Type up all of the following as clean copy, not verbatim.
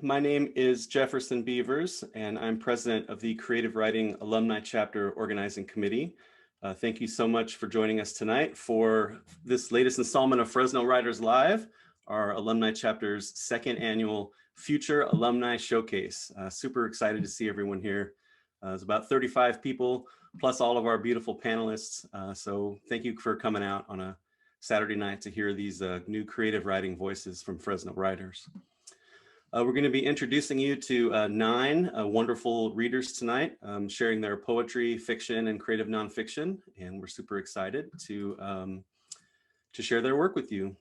My name is Jefferson Beavers, and I'm president of the Creative Writing Alumni Chapter Organizing Committee. Thank you so much for joining us tonight for this latest installment of Fresno Writers Live, our Alumni Chapter's second annual Future Alumni Showcase. Super excited to see everyone here. There's about 35 people, plus all of our beautiful panelists. So thank you for coming out on a Saturday night to hear these new creative writing voices from Fresno writers. We're going to be introducing you to 9 wonderful readers tonight, sharing their poetry, fiction, and creative nonfiction, and we're super excited to share their work with you.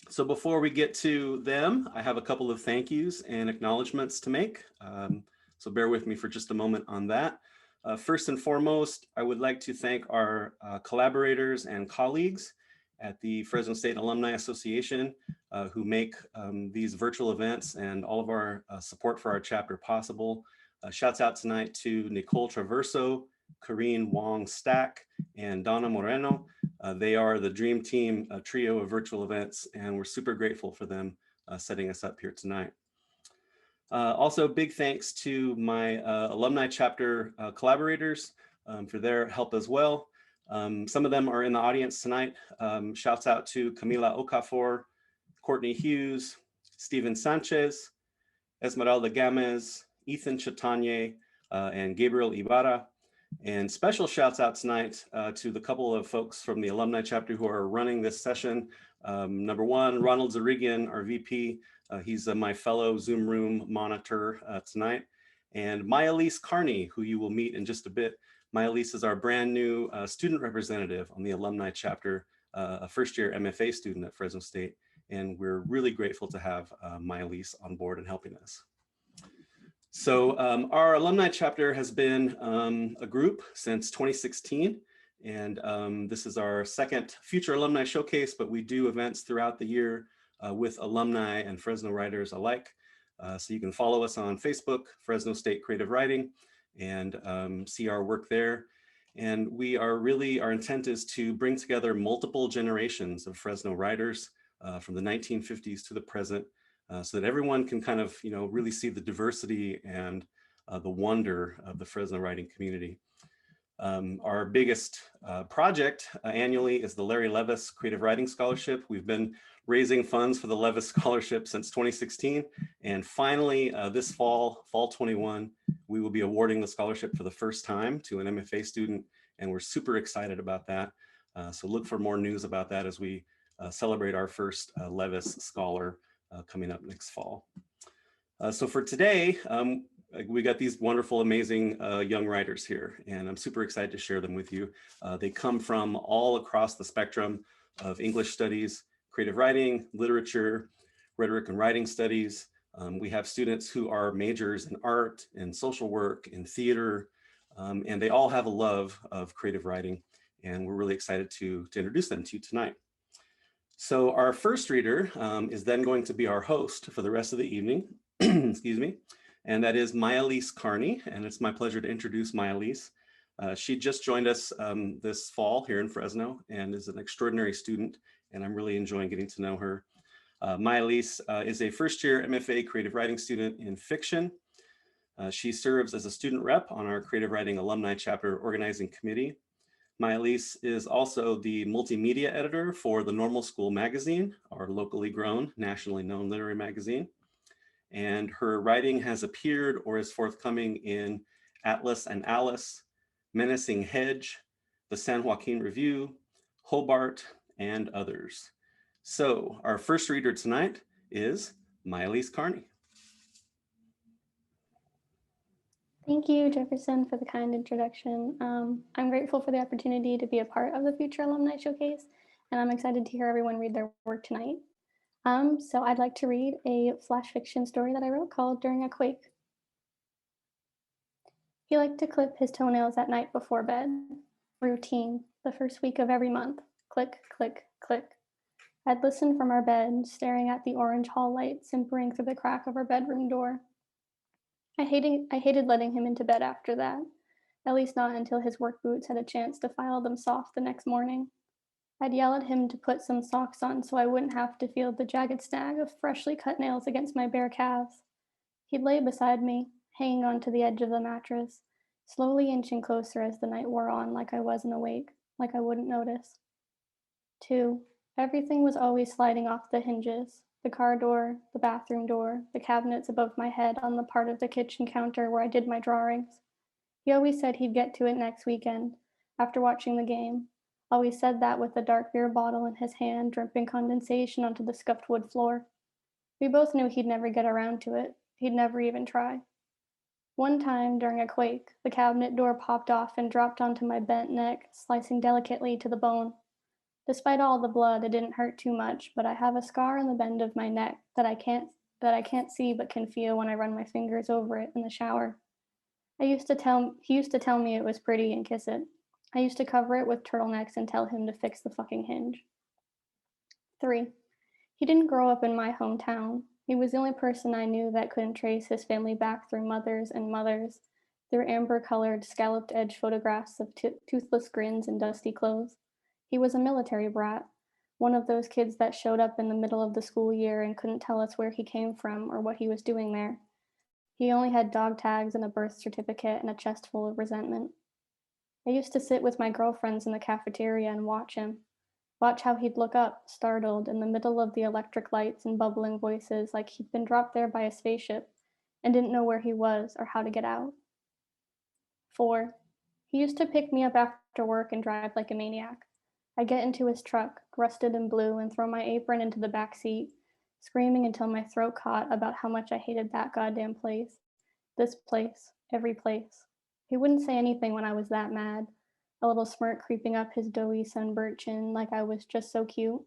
So before we get to them, I have a couple of thank yous and acknowledgements to make, so bear with me for just a moment on that. First and foremost, I would like to thank our collaborators and colleagues at the Fresno State Alumni Association who make these virtual events and all of our support for our chapter possible. Shouts out tonight to Nicole Traverso, Corrine Wong Stack, and Donna Moreno. They are the dream team trio of virtual events, and we're super grateful for them setting us up here tonight. Also, big thanks to my alumni chapter collaborators for their help as well. Some of them are in the audience tonight. Shouts out to Camila Okafor, Courtney Hughes, Steven Sanchez, Esmeralda Gamez, Ethan Chatanye, and Gabriel Ibarra. And special shouts out tonight to the couple of folks from the alumni chapter who are running this session. Number one, Ronald Zarigian, our VP. He's my fellow Zoom room monitor tonight. And Mialise Carney, who you will meet in just a bit. Mialise is our brand new student representative on the alumni chapter, a first-year MFA student at Fresno State. And we're really grateful to have Mialise on board and helping us. So our alumni chapter has been a group since 2016. And this is our second Future Alumni Showcase, but we do events throughout the year with alumni and Fresno writers alike. So you can follow us on Facebook, Fresno State Creative Writing, and see our work there. And we are really, our intent is to bring together multiple generations of Fresno writers from the 1950s to the present, so that everyone can kind of, really see the diversity and the wonder of the Fresno writing community. Our biggest project annually is the Larry Levis Creative Writing Scholarship. We've been raising funds for the Levis Scholarship since 2016. And finally, this fall 21, we will be awarding the scholarship for the first time to an MFA student. And we're super excited about that. So look for more news about that as we celebrate our first Levis Scholar coming up next fall. So for today, we got these wonderful, amazing young writers here, and I'm super excited to share them with you. They come from all across the spectrum of English studies, creative writing, literature, rhetoric and writing studies. We have students who are majors in art and social work and theater, and they all have a love of creative writing, and we're really excited to introduce them to you tonight. So our first reader is then going to be our host for the rest of the evening, excuse me, and that is Mialise Carney, and it's my pleasure to introduce Mialise. She just joined us this fall here in Fresno and is an extraordinary student, and I'm really enjoying getting to know her. Mialise is a first-year MFA creative writing student in fiction. She serves as a student rep on our Creative Writing Alumni Chapter Organizing Committee. Mialise is also the multimedia editor for the Normal School magazine, our locally grown, nationally known literary magazine. And her writing has appeared or is forthcoming in Atlas and Alice, Menacing Hedge, the San Joaquin Review, Hobart, and others. So our first reader tonight is Mialise Carney. Thank you, Jefferson, for the kind introduction. I'm grateful for the opportunity to be a part of the Future Alumni Showcase, and I'm excited to hear everyone read their work tonight. So I'd like to read a flash fiction story that I wrote called During a Quake. He liked to clip his toenails at night before bed. Routine, the first week of every month. Click, click, click. I'd listen from our bed, staring at the orange hall light simpering through the crack of our bedroom door. I hated letting him into bed after that, at least not until his work boots had a chance to file them soft the next morning. I'd yell at him to put some socks on so I wouldn't have to feel the jagged snag of freshly cut nails against my bare calves. He'd lay beside me, hanging onto the edge of the mattress, slowly inching closer as the night wore on, like I wasn't awake, like I wouldn't notice. 2. Everything was always sliding off the hinges: the car door, the bathroom door, the cabinets above my head on the part of the kitchen counter where I did my drawings. He always said he'd get to it next weekend, after watching the game. Always said that with a dark beer bottle in his hand, dripping condensation onto the scuffed wood floor. We both knew he'd never get around to it. He'd never even try. One time, during a quake, the cabinet door popped off and dropped onto my bent neck, slicing delicately to the bone. Despite all the blood, it didn't hurt too much, but I have a scar on the bend of my neck that I can't see but can feel when I run my fingers over it in the shower. He used to tell me it was pretty and kiss it. I used to cover it with turtlenecks and tell him to fix the fucking hinge. 3. He didn't grow up in my hometown. He was the only person I knew that couldn't trace his family back through mothers and mothers, through amber-colored, scalloped-edge photographs of toothless grins and dusty clothes. He was a military brat, one of those kids that showed up in the middle of the school year and couldn't tell us where he came from or what he was doing there. He only had dog tags and a birth certificate and a chest full of resentment. I used to sit with my girlfriends in the cafeteria and watch him. Watch how he'd look up, startled, in the middle of the electric lights and bubbling voices, like he'd been dropped there by a spaceship and didn't know where he was or how to get out. 4. He used to pick me up after work and drive like a maniac. I'd get into his truck, rusted and blue, and throw my apron into the back seat, screaming until my throat caught about how much I hated that goddamn place. This place, every place. He wouldn't say anything when I was that mad, a little smirk creeping up his doughy sunburnt chin like I was just so cute.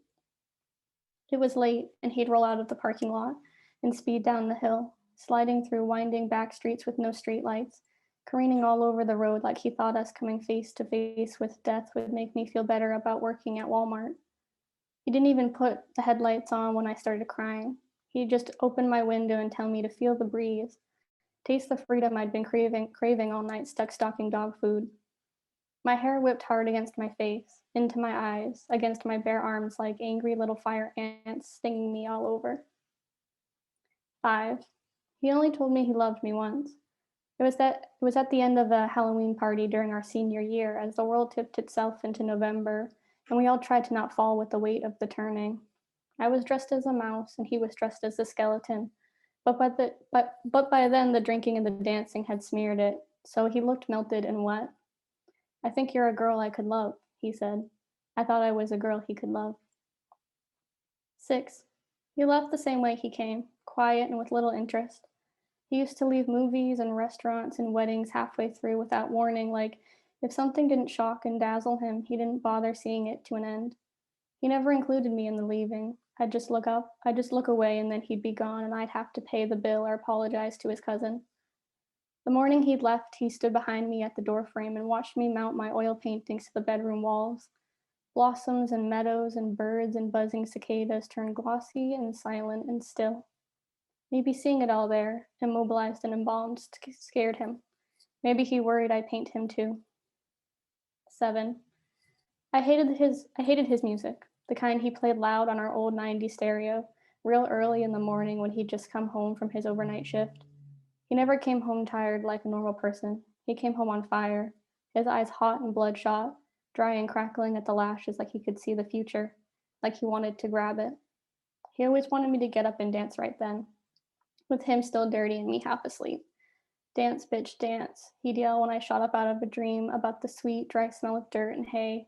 It was late, and he'd roll out of the parking lot and speed down the hill, sliding through winding back streets with no streetlights, careening all over the road like he thought us coming face to face with death would make me feel better about working at Walmart. He didn't even put the headlights on when I started crying. He'd just open my window and tell me to feel the breeze, taste the freedom I'd been craving all night stuck stalking dog food. My hair whipped hard against my face, into my eyes, against my bare arms like angry little fire ants stinging me all over. 5. He only told me he loved me once. It was at the end of a Halloween party during our senior year as the world tipped itself into November and we all tried to not fall with the weight of the turning. I was dressed as a mouse and he was dressed as a skeleton, but by then the drinking and the dancing had smeared it, so he looked melted and wet. I think you're a girl I could love, he said. I thought I was a girl he could love. 6. He left the same way he came, quiet and with little interest. He used to leave movies and restaurants and weddings halfway through without warning, like if something didn't shock and dazzle him, he didn't bother seeing it to an end. He never included me in the leaving. I'd just look away, and then he'd be gone, and I'd have to pay the bill or apologize to his cousin. The morning he'd left, he stood behind me at the doorframe and watched me mount my oil paintings to the bedroom walls. Blossoms and meadows and birds and buzzing cicadas turned glossy and silent and still. Maybe seeing it all there, immobilized and embalmed, scared him. Maybe he worried I'd paint him too. 7. I hated his music, the kind he played loud on our old 90 stereo, real early in the morning when he'd just come home from his overnight shift. He never came home tired like a normal person. He came home on fire, his eyes hot and bloodshot, dry and crackling at the lashes like he could see the future, like he wanted to grab it. He always wanted me to get up and dance right then, with him still dirty and me half asleep. Dance, bitch, dance, he'd yell when I shot up out of a dream about the sweet, dry smell of dirt and hay,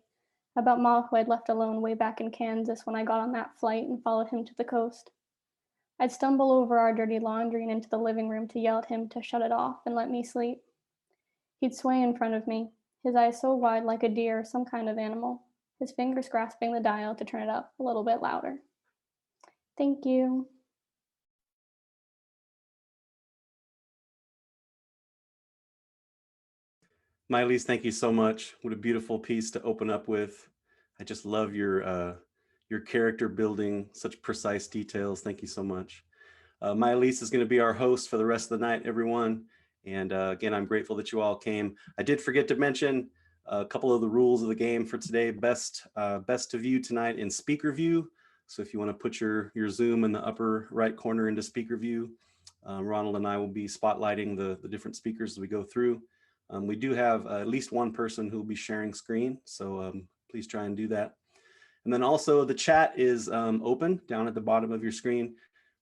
about Ma who I'd left alone way back in Kansas when I got on that flight and followed him to the coast. I'd stumble over our dirty laundry and into the living room to yell at him to shut it off and let me sleep. He'd sway in front of me, his eyes so wide like a deer or some kind of animal, his fingers grasping the dial to turn it up a little bit louder. Thank you. Mialise, thank you so much. What a beautiful piece to open up with. I just love your character building, such precise details. Thank you so much. Mialise is going to be our host for the rest of the night, everyone. And again, I'm grateful that you all came. I did forget to mention a couple of the rules of the game for today. Best to view tonight in speaker view. So if you want to put your Zoom in the upper right corner into speaker view, Ronald and I will be spotlighting the different speakers as we go through. We do have at least one person who will be sharing screen, so please try and do that. And then also the chat is open down at the bottom of your screen.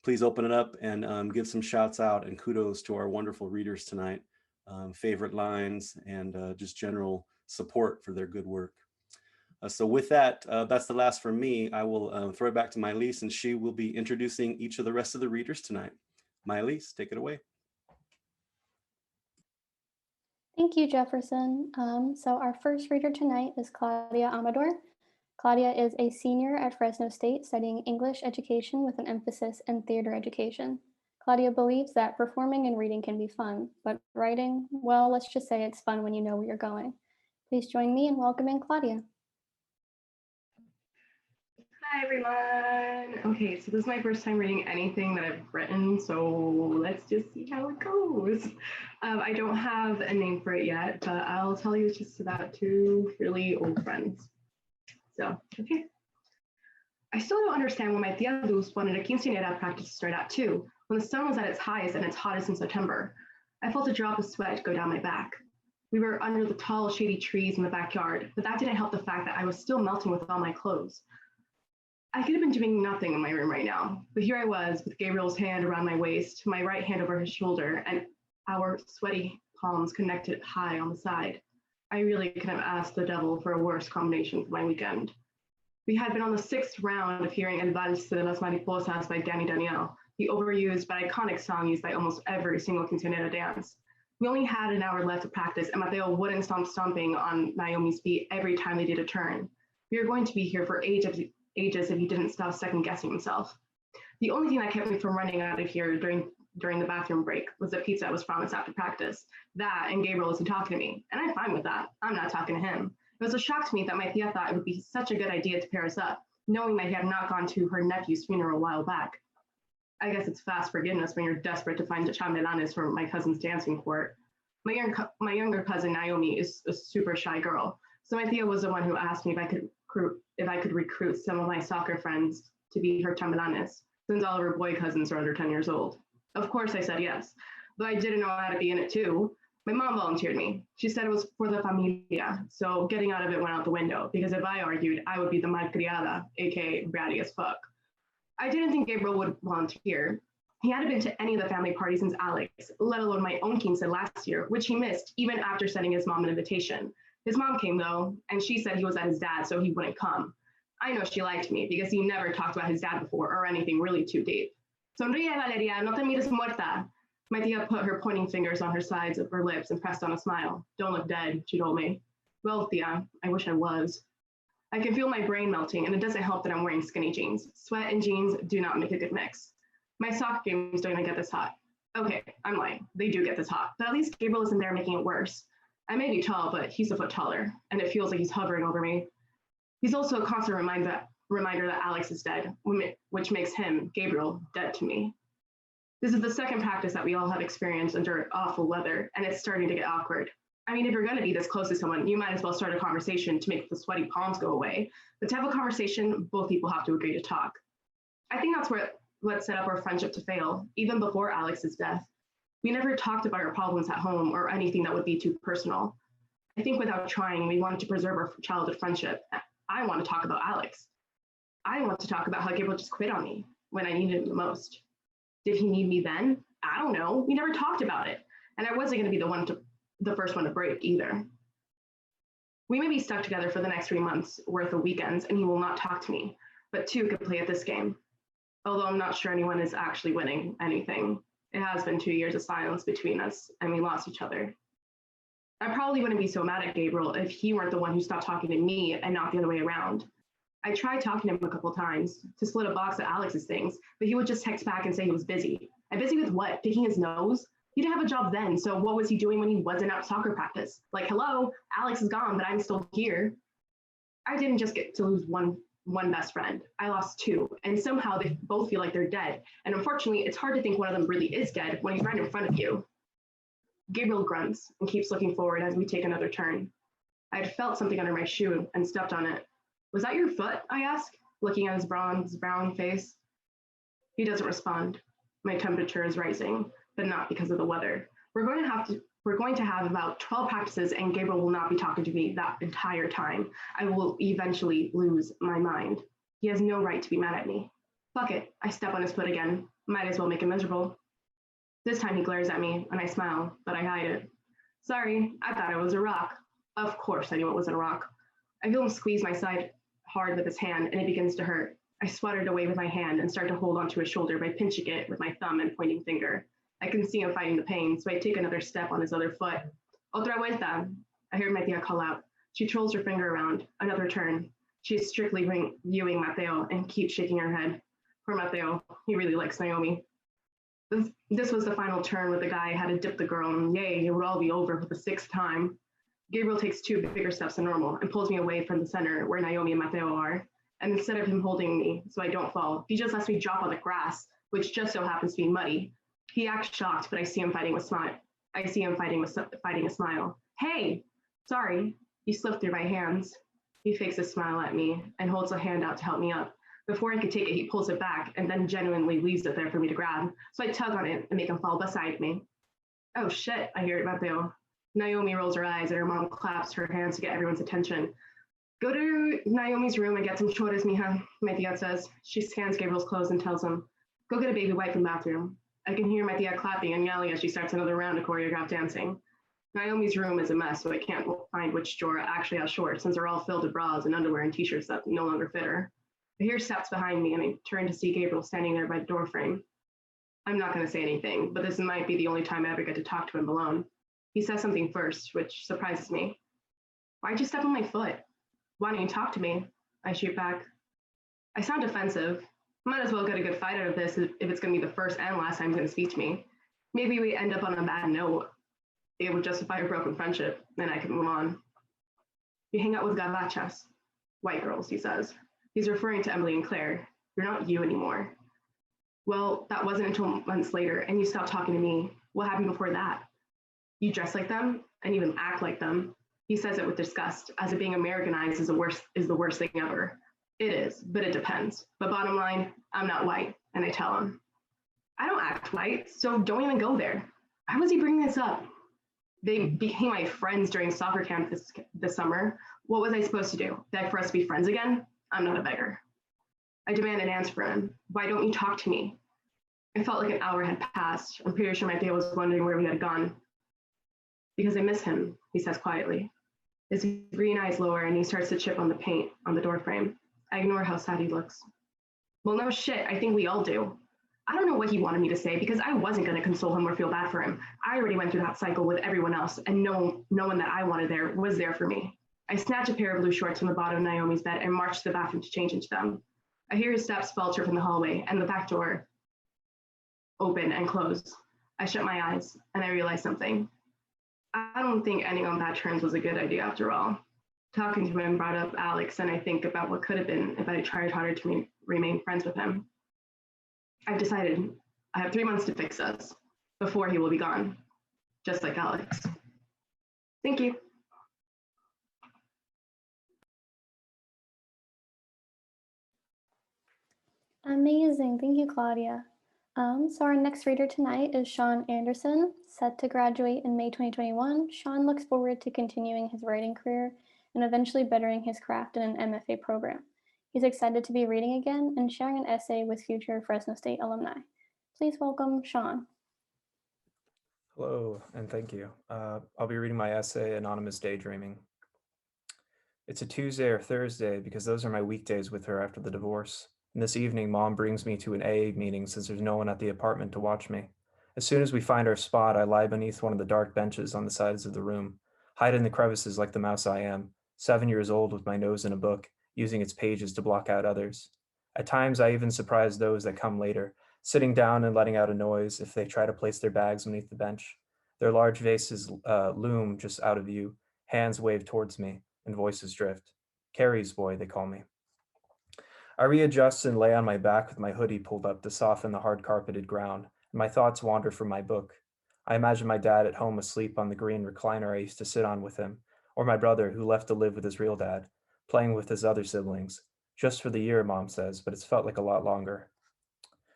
Please open it up and give some shouts out and kudos to our wonderful readers tonight. Favorite lines and just general support for their good work. So with that, that's the last from me. I will throw it back to Mialise, and she will be introducing each of the rest of the readers tonight. Mialise, take it away. Thank you, Jefferson. So our first reader tonight is Claudia Amador. Claudia is a senior at Fresno State studying English education with an emphasis in theater education. Claudia believes that performing and reading can be fun, but writing, well, let's just say it's fun when you know where you're going. Please join me in welcoming Claudia. Hi, everyone. Okay, so this is my first time reading anything that I've written, so let's just see how it goes. I don't have a name for it yet, but I'll tell you it's just about two really old friends. So, okay. I still don't understand why my tia Luz wanted a quinceañera practice to start at 2, when the sun was at its highest and its hottest in September. I felt a drop of sweat go down my back. We were under the tall, shady trees in the backyard, but that didn't help the fact that I was still melting with all my clothes. I could have been doing nothing in my room right now, but here I was with Gabriel's hand around my waist, my right hand over his shoulder, and our sweaty palms connected high on the side. I really could have asked the devil for a worse combination for my weekend. We had been on the 6th round of hearing El Vals de las Mariposas by Danny Daniel, the overused but iconic song used by almost every single quinceañera dance. We only had an hour left to practice, and Mateo wouldn't stop stomping on Naomi's feet every time they did a turn. We were going to be here for ages if he didn't stop second-guessing himself. The only thing that kept me from running out of here during the bathroom break was the pizza I was promised after practice. That and Gabriel isn't talking to me, and I'm fine with that. I'm not talking to him. It was a shock to me that my tia thought it would be such a good idea to pair us up, knowing that he had not gone to her nephew's funeral a while back. I guess it's fast forgiveness when you're desperate to find chambelanes for my cousin's dancing court. My younger cousin Naomi is a super shy girl, so my tia was the one who asked me if I could recruit some of my soccer friends to be her chambelanes, since all of her boy cousins are under 10 years old. Of course I said yes, but I didn't know how to be in it too. My mom volunteered me. She said it was for the familia, so getting out of it went out the window, because if I argued, I would be the malcriada, aka bratty as fuck. I didn't think Gabriel would volunteer. He hadn't been to any of the family parties since Alex, let alone my own quince last year, which he missed even after sending his mom an invitation. His mom came though, and she said he was at his dad's, so he wouldn't come. I know she liked me because he never talked about his dad before or anything really too deep. Sonríe, Valeria, no te mires muerta. My tia put her pointing fingers on her sides of her lips and pressed on a smile. Don't look dead, she told me. Well, tia, I wish I was. I can feel my brain melting, and it doesn't help that I'm wearing skinny jeans. Sweat and jeans do not make a good mix. My soccer games don't even get this hot. Okay, I'm lying. They do get this hot, but at least Gabriel isn't there making it worse. I may be tall, but he's a foot taller, and it feels like he's hovering over me. He's also a constant reminder that Alex is dead, which makes him, Gabriel, dead to me. This is the second practice that we all have experienced under awful weather, and it's starting to get awkward. I mean, if you're going to be this close to someone, you might as well start a conversation to make the sweaty palms go away. But to have a conversation, both people have to agree to talk. I think that's what set up our friendship to fail, even before Alex's death. We never talked about our problems at home or anything that would be too personal. I think without trying, we wanted to preserve our childhood friendship. I want to talk about Alex. I want to talk about how Gabriel just quit on me when I needed him the most. Did he need me then? I don't know. We never talked about it. And I wasn't going to be the first one to break either. We may be stuck together for the next 3 months worth of weekends, and he will not talk to me, but two could play at this game. Although I'm not sure anyone is actually winning anything. It has been 2 years of silence between us, and we lost each other. I probably wouldn't be so mad at Gabriel if he weren't the one who stopped talking to me and not the other way around. I tried talking to him a couple times to split a box of Alex's things, but he would just text back and say he was busy. And busy with what? Picking his nose? He didn't have a job then, so what was he doing when he wasn't at soccer practice? Like, hello, Alex is gone, but I'm still here. I didn't just get to lose one best friend. I lost two, and somehow they both feel like they're dead. And unfortunately, it's hard to think one of them really is dead when he's right in front of you. Gabriel grunts and keeps looking forward as we take another turn. I had felt something under my shoe and stepped on it. Was that your foot? I ask, looking at his brown face. He doesn't respond. My temperature is rising, but not because of the weather. We're going to have about 12 practices and Gabriel will not be talking to me that entire time. I will eventually lose my mind. He has no right to be mad at me. Fuck it, I step on his foot again. Might as well make him miserable. This time he glares at me and I smile, but I hide it. Sorry, I thought it was a rock. Of course I knew it wasn't a rock. I feel him squeeze my side hard with his hand and it begins to hurt. I swat it away with my hand and start to hold onto his shoulder by pinching it with my thumb and pointing finger. I can see him fighting the pain, so I take another step on his other foot. Otra vuelta. I heard my tia call out. She trolls her finger around. Another turn. She is strictly viewing Mateo and keeps shaking her head. Poor Mateo. He really likes Naomi. This was the final turn where the guy had to dip the girl, and yay, it would all be over for the 6th time. Gabriel takes 2 bigger steps than normal and pulls me away from the center where Naomi and Mateo are. And instead of him holding me so I don't fall, he just lets me drop on the grass, which just so happens to be muddy. He acts shocked, but I see him fighting with smile. Fighting a smile. Hey, sorry. He slipped through my hands. He fakes a smile at me and holds a hand out to help me up. Before I could take it, he pulls it back and then genuinely leaves it there for me to grab. So I tug on it and make him fall beside me. Oh shit, I hear it, Mateo. Naomi rolls her eyes and her mom claps her hands to get everyone's attention. Go to Naomi's room and get some chores, mija, my tia says. She scans Gabriel's clothes and tells him, go get a baby wipe from the bathroom. I can hear my tia clapping and yelling as she starts another round of choreographed dancing. Naomi's room is a mess, so I can't find which drawer actually has shorts, since they're all filled with bras and underwear and t-shirts that no longer fit her. I hear steps behind me and I turn to see Gabriel standing there by the door frame. I'm not going to say anything, but this might be the only time I ever get to talk to him alone. He says something first, which surprises me. Why'd you step on my foot? Why don't you talk to me? I shoot back. I sound defensive. Might as well get a good fight out of this if it's going to be the first and last time he's going to speak to me. Maybe we end up on a bad note. It would justify a broken friendship, then I can move on. You hang out with gabachas, white girls, he says. He's referring to Emily and Claire. You're not you anymore. Well, that wasn't until months later, and you stopped talking to me. What happened before that? You dress like them and even act like them. He says it with disgust, as if being Americanized is the worst thing ever. It is, but it depends. But bottom line, I'm not white, and I tell him. I don't act white, so don't even go there. Why was he bringing this up? They became my friends during soccer camp this summer. What was I supposed to do? Beg for us to be friends again? I'm not a beggar. I demand an answer from him. Why don't you talk to me? I felt like an hour had passed. I'm pretty sure my dad was wondering where we had gone. Because I miss him, he says quietly. His green eyes lower and he starts to chip on the paint on the doorframe. I ignore how sad he looks. Well, no shit, I think we all do. I don't know what he wanted me to say because I wasn't going to console him or feel bad for him. I already went through that cycle with everyone else and no one that I wanted there was there for me. I snatch a pair of blue shorts from the bottom of Naomi's bed and march to the bathroom to change into them. I hear his steps falter from the hallway and the back door open and close. I shut my eyes and I realize something. I don't think ending on bad terms was a good idea after all. Talking to him brought up Alex and I think about what could have been if I tried harder to remain friends with him. I've decided I have 3 months to fix us before he will be gone, just like Alex. Thank you. Amazing. Thank you, Claudia. So our next reader tonight is Sean Andersen, set to graduate in May 2021. Sean looks forward to continuing his writing career and eventually bettering his craft in an MFA program. He's excited to be reading again and sharing an essay with future Fresno State alumni. Please welcome Sean. Hello, and thank you. I'll be reading my essay, Anonymous Daydreaming. It's a Tuesday or Thursday because those are my weekdays with her after the divorce. And this evening, Mom brings me to an AA meeting since there's no one at the apartment to watch me. As soon as we find our spot, I lie beneath one of the dark benches on the sides of the room, hide in the crevices like the mouse I am, 7 years old with my nose in a book, using its pages to block out others. At times, I even surprise those that come later, sitting down and letting out a noise if they try to place their bags beneath the bench. Their large vases loom just out of view, hands wave towards me, and voices drift. Carrie's boy, they call me. I readjust and lay on my back with my hoodie pulled up to soften the hard carpeted ground, and my thoughts wander from my book. I imagine my dad at home asleep on the green recliner I used to sit on with him, or my brother who left to live with his real dad, playing with his other siblings. Just for the year, Mom says, but it's felt like a lot longer.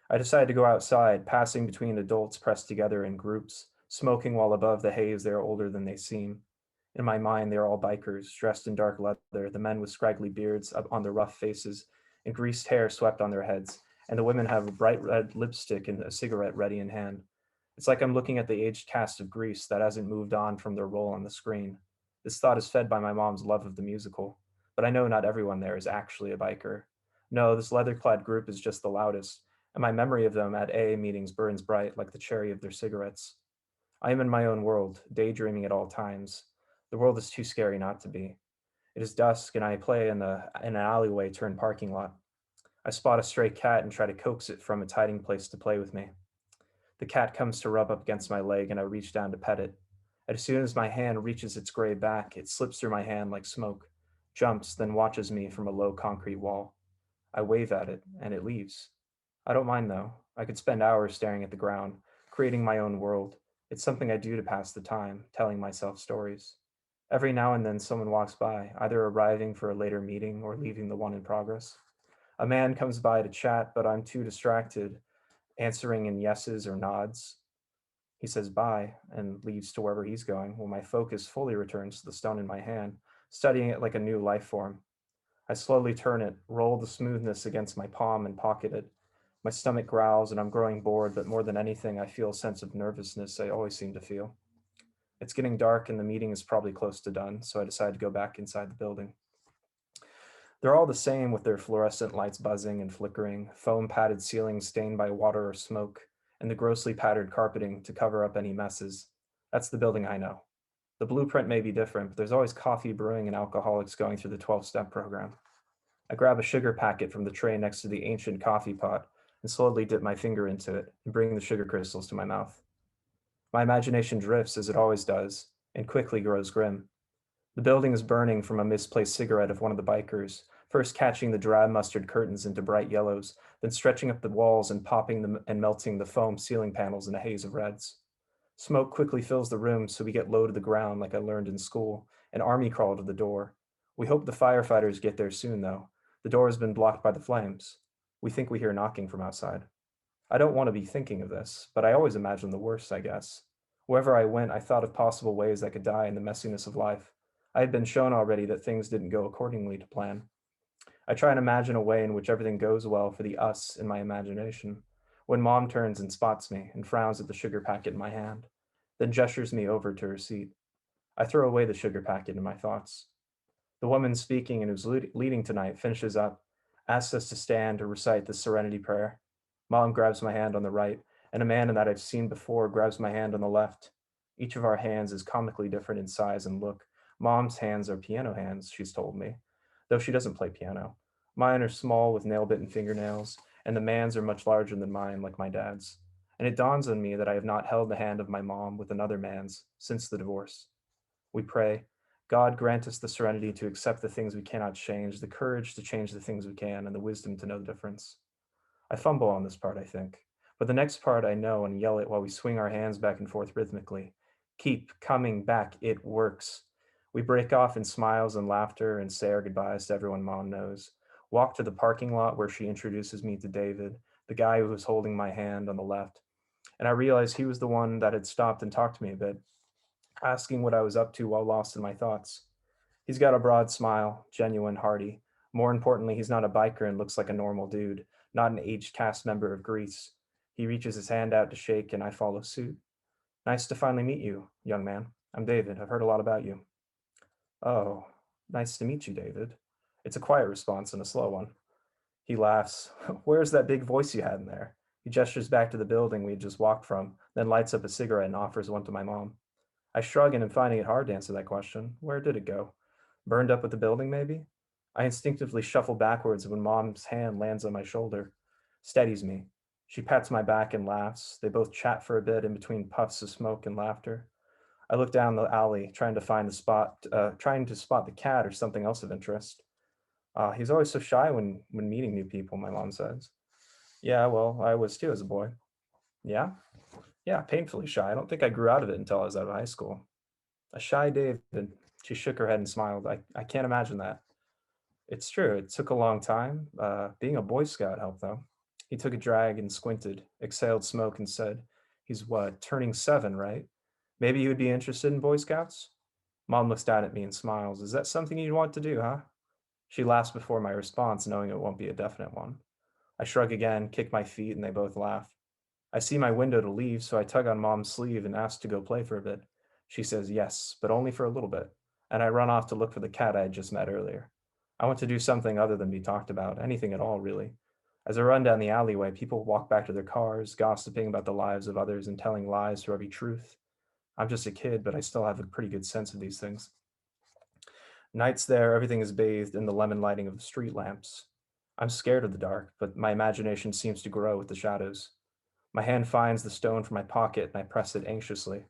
I decided to go outside, passing between adults pressed together in groups, smoking while above the haze they are older than they seem. In my mind, they are all bikers, dressed in dark leather, the men with scraggly beards up on their rough faces and greased hair swept on their heads, and the women have a bright red lipstick and a cigarette ready in hand. It's like I'm looking at the aged cast of Grease that hasn't moved on from their role on the screen. This thought is fed by my mom's love of the musical, but I know not everyone there is actually a biker. No, this leather-clad group is just the loudest, and my memory of them at AA meetings burns bright like the cherry of their cigarettes. I am in my own world, daydreaming at all times. The world is too scary not to be. It is dusk, and I play in an alleyway turned parking lot. I spot a stray cat and try to coax it from its hiding place to play with me. The cat comes to rub up against my leg, and I reach down to pet it. As soon as my hand reaches its gray back, it slips through my hand like smoke, jumps, then watches me from a low concrete wall. I wave at it, and it leaves. I don't mind though. I could spend hours staring at the ground, creating my own world. It's something I do to pass the time, telling myself stories. Every now and then someone walks by, either arriving for a later meeting or leaving the one in progress. A man comes by to chat, but I'm too distracted, answering in yeses or nods. He says bye and leaves to wherever he's going, while my focus fully returns to the stone in my hand, studying it like a new life form. I slowly turn it, roll the smoothness against my palm, and pocket it. My stomach growls, and I'm growing bored, but more than anything, I feel a sense of nervousness I always seem to feel. It's getting dark, and the meeting is probably close to done, so I decide to go back inside the building. They're all the same, with their fluorescent lights buzzing and flickering, foam padded ceilings stained by water or smoke, and the grossly patterned carpeting to cover up any messes. That's the building I know. The blueprint may be different, but there's always coffee brewing and alcoholics going through the 12-step program. I grab a sugar packet from the tray next to the ancient coffee pot and slowly dip my finger into it and bring the sugar crystals to my mouth. My imagination drifts, as it always does, and quickly grows grim. The building is burning from a misplaced cigarette of one of the bikers, first catching the drab mustard curtains into bright yellows, then stretching up the walls and popping them and melting the foam ceiling panels in a haze of reds. Smoke quickly fills the room, so we get low to the ground like I learned in school, and army crawl to the door. We hope the firefighters get there soon, though. The door has been blocked by the flames. We think we hear knocking from outside. I don't want to be thinking of this, but I always imagine the worst, I guess. Wherever I went, I thought of possible ways I could die in the messiness of life. I had been shown already that things didn't go accordingly to plan. I try and imagine a way in which everything goes well for the us in my imagination. When Mom turns and spots me and frowns at the sugar packet in my hand, then gestures me over to her seat. I throw away the sugar packet in my thoughts. The woman speaking and who's leading tonight finishes up, asks us to stand to recite the Serenity Prayer. Mom grabs my hand on the right, and a man that I've seen before grabs my hand on the left. Each of our hands is comically different in size and look. Mom's hands are piano hands, she's told me, though she doesn't play piano. Mine are small with nail-bitten fingernails, and the man's are much larger than mine, like my dad's. And it dawns on me that I have not held the hand of my mom with another man's since the divorce. We pray, God grant us the serenity to accept the things we cannot change, the courage to change the things we can, and the wisdom to know the difference. I fumble on this part, I think, but the next part I know and yell it while we swing our hands back and forth rhythmically. Keep coming back, it works. We break off in smiles and laughter and say our goodbyes to everyone Mom knows. Walk to the parking lot where she introduces me to David, the guy who was holding my hand on the left. And I realize he was the one that had stopped and talked to me a bit, asking what I was up to while lost in my thoughts. He's got a broad smile, genuine, hearty. More importantly, he's not a biker and looks like a normal dude, not an aged cast member of Grease. He reaches his hand out to shake, and I follow suit. Nice to finally meet you, young man. I'm David. I've heard a lot about you. Oh, nice to meet you, David. It's a quiet response and a slow one. He laughs. Where's that big voice you had in there? He gestures back to the building we had just walked from, then lights up a cigarette and offers one to my mom. I shrug and am finding it hard to answer that question. Where did it go? Burned up with the building, maybe? I instinctively shuffle backwards when Mom's hand lands on my shoulder, steadies me. She pats my back and laughs. They both chat for a bit in between puffs of smoke and laughter. I look down the alley, trying to spot the cat or something else of interest. He's always so shy when meeting new people, my mom says. Yeah, well, I was too as a boy. Yeah? Yeah, painfully shy. I don't think I grew out of it until I was out of high school. A shy David. She shook her head and smiled. I can't imagine that. It's true. It took a long time. Being a Boy Scout helped, though. He took a drag and squinted, exhaled smoke, and said, "He's what, turning 7, right? Maybe you would be interested in Boy Scouts?" Mom looks down at me and smiles. "Is that something you'd want to do, huh?" She laughs before my response, knowing it won't be a definite one. I shrug again, kick my feet, and they both laugh. I see my window to leave, so I tug on Mom's sleeve and ask to go play for a bit. She says yes, but only for a little bit, and I run off to look for the cat I had just met earlier. I want to do something other than be talked about, anything at all, really. As I run down the alleyway, people walk back to their cars, gossiping about the lives of others and telling lies for every truth. I'm just a kid, but I still have a pretty good sense of these things. Nights there, everything is bathed in the lemon lighting of the street lamps. I'm scared of the dark, but my imagination seems to grow with the shadows. My hand finds the stone from my pocket and I press it anxiously.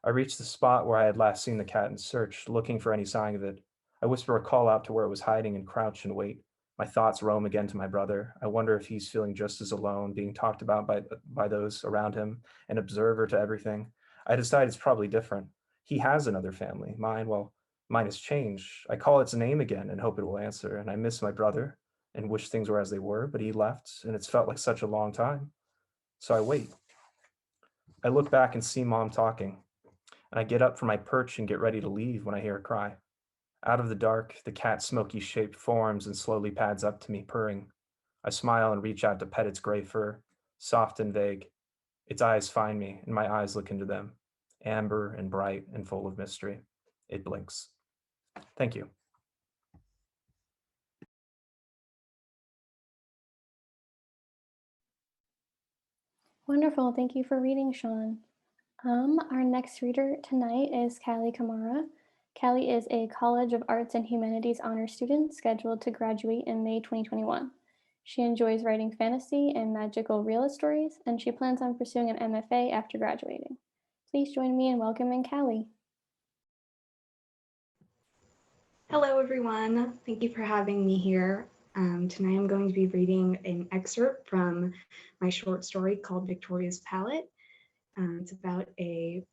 I reach the spot where I had last seen the cat and search, looking for any sign of it. I whisper a call out to where it was hiding and crouch and wait. My thoughts roam again to my brother. I wonder if he's feeling just as alone, being talked about by those around him, an observer to everything. I decide it's probably different. He has another family. Mine has changed. I call its name again and hope it will answer. And I miss my brother and wish things were as they were, but he left, and it's felt like such a long time. So I wait. I look back and see Mom talking, and I get up from my perch and get ready to leave when I hear a cry. Out of the dark, the cat's smoky shape forms and slowly pads up to me, purring. I smile and reach out to pet its gray fur, soft and vague. Its eyes find me, and my eyes look into them, amber and bright and full of mystery. It blinks. Thank you. Wonderful. Thank you for reading, Sean. Our next reader tonight is Caleigh Camara. Caleigh is a College of Arts and Humanities honor student scheduled to graduate in May 2021. She enjoys writing fantasy and magical realist stories, and she plans on pursuing an MFA after graduating. Please join me in welcoming Caleigh. Hello, everyone. Thank you for having me here. Tonight I'm going to be reading an excerpt from my short story called Victoria's Palette. It's about a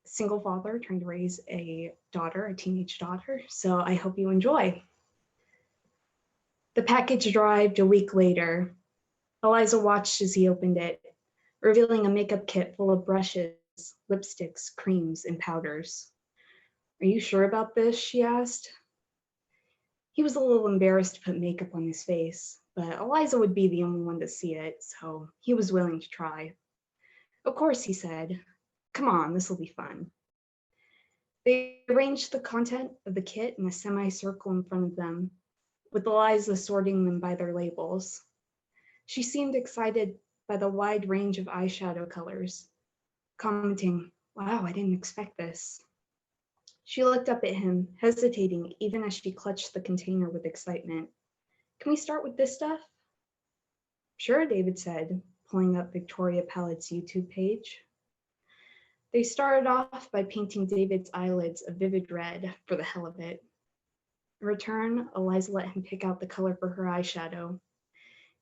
single father trying to raise a daughter, a teenage daughter, so I hope you enjoy. The package arrived a week later. Eliza watched as he opened it, revealing a makeup kit full of brushes, lipsticks, creams, and powders. "Are you sure about this?" she asked. He was a little embarrassed to put makeup on his face, but Eliza would be the only one to see it, so he was willing to try. "Of course," he said. "Come on, this will be fun." They arranged the content of the kit in a semicircle in front of them, with Eliza sorting them by their labels. She seemed excited by the wide range of eyeshadow colors, commenting, "Wow, I didn't expect this." She looked up at him, hesitating even as she clutched the container with excitement. "Can we start with this stuff?" "Sure," David said, pulling up Victoria Palette's YouTube page. They started off by painting David's eyelids a vivid red for the hell of it. In return, Eliza let him pick out the color for her eyeshadow.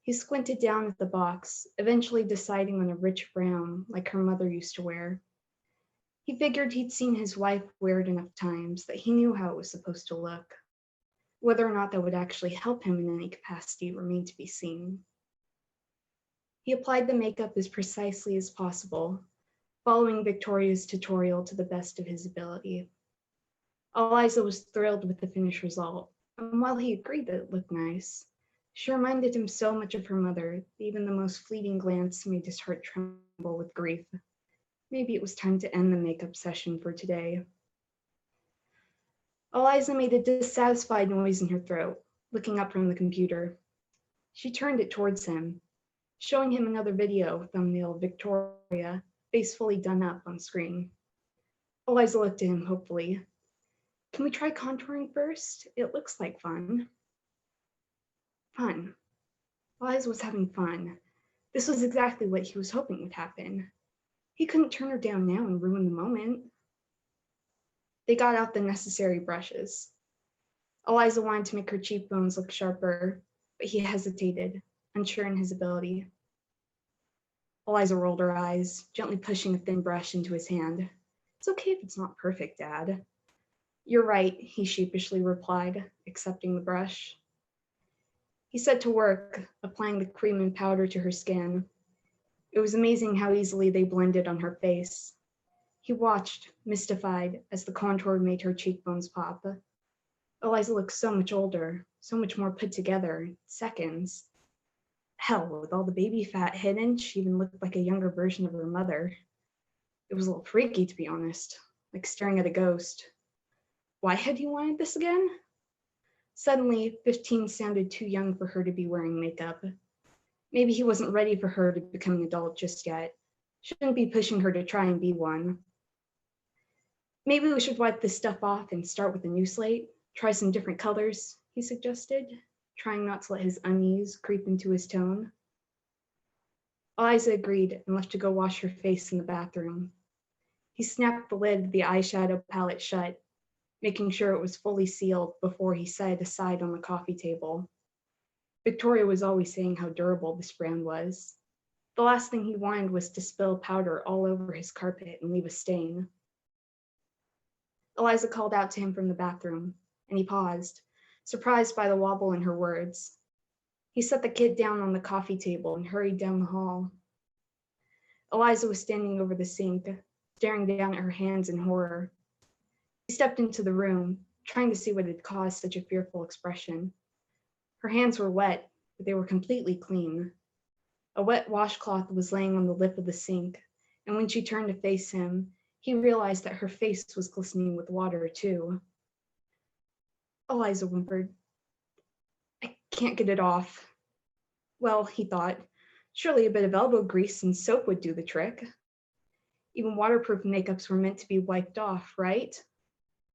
He squinted down at the box, eventually deciding on a rich brown like her mother used to wear. He figured he'd seen his wife wear it enough times that he knew how it was supposed to look. Whether or not that would actually help him in any capacity remained to be seen. He applied the makeup as precisely as possible, following Victoria's tutorial to the best of his ability. Eliza was thrilled with the finished result, and while he agreed that it looked nice, she reminded him so much of her mother that even the most fleeting glance made his heart tremble with grief. Maybe it was time to end the makeup session for today. Eliza made a dissatisfied noise in her throat, looking up from the computer. She turned it towards him, showing him another video thumbnail of Victoria, face fully done up on screen. Eliza looked at him hopefully. "Can we try contouring first? It looks like fun." Fun. Eliza was having fun. This was exactly what he was hoping would happen. He couldn't turn her down now and ruin the moment. They got out the necessary brushes. Eliza wanted to make her cheekbones look sharper, but he hesitated, unsure in his ability. Eliza rolled her eyes, gently pushing a thin brush into his hand. "It's okay if it's not perfect, Dad." "You're right," he sheepishly replied, accepting the brush. He set to work, applying the cream and powder to her skin. It was amazing how easily they blended on her face. He watched, mystified, as the contour made her cheekbones pop. Eliza looked so much older, so much more put together, in seconds. Hell, with all the baby fat hidden, she even looked like a younger version of her mother. It was a little freaky, to be honest, like staring at a ghost. Why had he wanted this again? Suddenly, 15 sounded too young for her to be wearing makeup. Maybe he wasn't ready for her to become an adult just yet. Shouldn't be pushing her to try and be one. Maybe we should wipe this stuff off and start with a new slate. Try some different colors, he suggested, trying not to let his unease creep into his tone. Eliza agreed and left to go wash her face in the bathroom. He snapped the lid of the eyeshadow palette shut, making sure it was fully sealed before he set it aside on the coffee table. Victoria was always saying how durable this brand was. The last thing he wanted was to spill powder all over his carpet and leave a stain. Eliza called out to him from the bathroom, and he paused, surprised by the wobble in her words. He set the kit down on the coffee table and hurried down the hall. Eliza was standing over the sink, staring down at her hands in horror. He stepped into the room, trying to see what had caused such a fearful expression. Her hands were wet, but they were completely clean. A wet washcloth was laying on the lip of the sink, and when she turned to face him, he realized that her face was glistening with water, too. Eliza whimpered, "I can't get it off." Well, he thought, surely a bit of elbow grease and soap would do the trick. Even waterproof makeups were meant to be wiped off, right?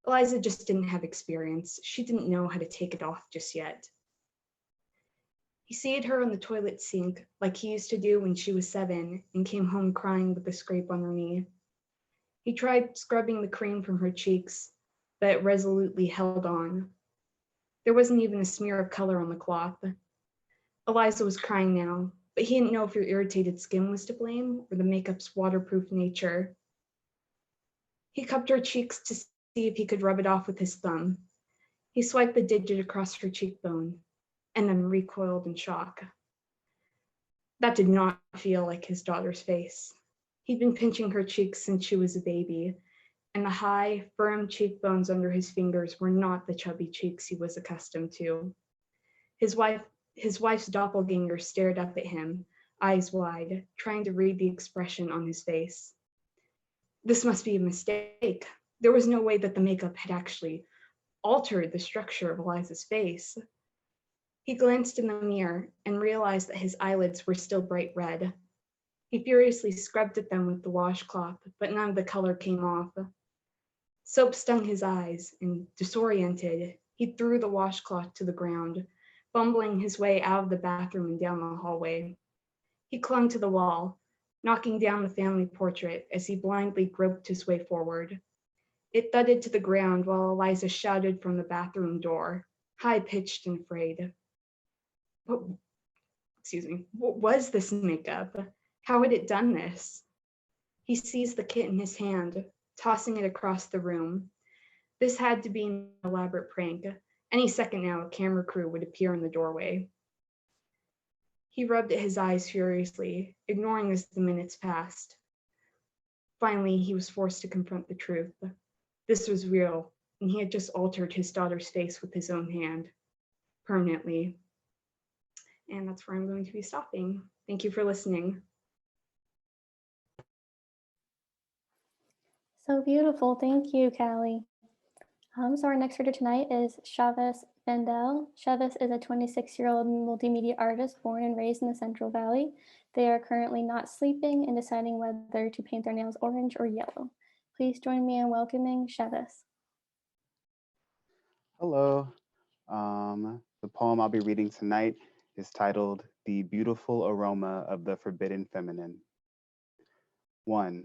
Eliza just didn't have experience. She didn't know how to take it off just yet. He seated her on the toilet sink like he used to do when she was 7 and came home crying with a scrape on her knee. He tried scrubbing the cream from her cheeks, but it resolutely held on. There wasn't even a smear of color on the cloth. Eliza was crying now, but he didn't know if her irritated skin was to blame or the makeup's waterproof nature. He cupped her cheeks to see if he could rub it off with his thumb. He swiped the digit across her cheekbone, and then recoiled in shock. That did not feel like his daughter's face. He'd been pinching her cheeks since she was a baby, and the high, firm cheekbones under his fingers were not the chubby cheeks he was accustomed to. His wife's doppelganger stared up at him, eyes wide, trying to read the expression on his face. This must be a mistake. There was no way that the makeup had actually altered the structure of Eliza's face. He glanced in the mirror and realized that his eyelids were still bright red. He furiously scrubbed at them with the washcloth, but none of the color came off. Soap stung his eyes, and disoriented, he threw the washcloth to the ground, fumbling his way out of the bathroom and down the hallway. He clung to the wall, knocking down the family portrait as he blindly groped his way forward. It thudded to the ground while Eliza shouted from the bathroom door, high-pitched and afraid. What was this makeup? How had it done this? He seized the kit in his hand, tossing it across the room. This had to be an elaborate prank. Any second now, a camera crew would appear in the doorway. He rubbed at his eyes furiously, ignoring as the minutes passed. Finally, he was forced to confront the truth. This was real, and he had just altered his daughter's face with his own hand, permanently. And that's where I'm going to be stopping. Thank you for listening. So beautiful. Thank you, Caleigh. So our next reader tonight is Chevas Vandel. Chevas is a 26-year-old multimedia artist born and raised in the Central Valley. They are currently not sleeping and deciding whether to paint their nails orange or yellow. Please join me in welcoming Chevas. Hello. The poem I'll be reading tonight is titled The Beautiful Aroma of the Forbidden Feminine. 1.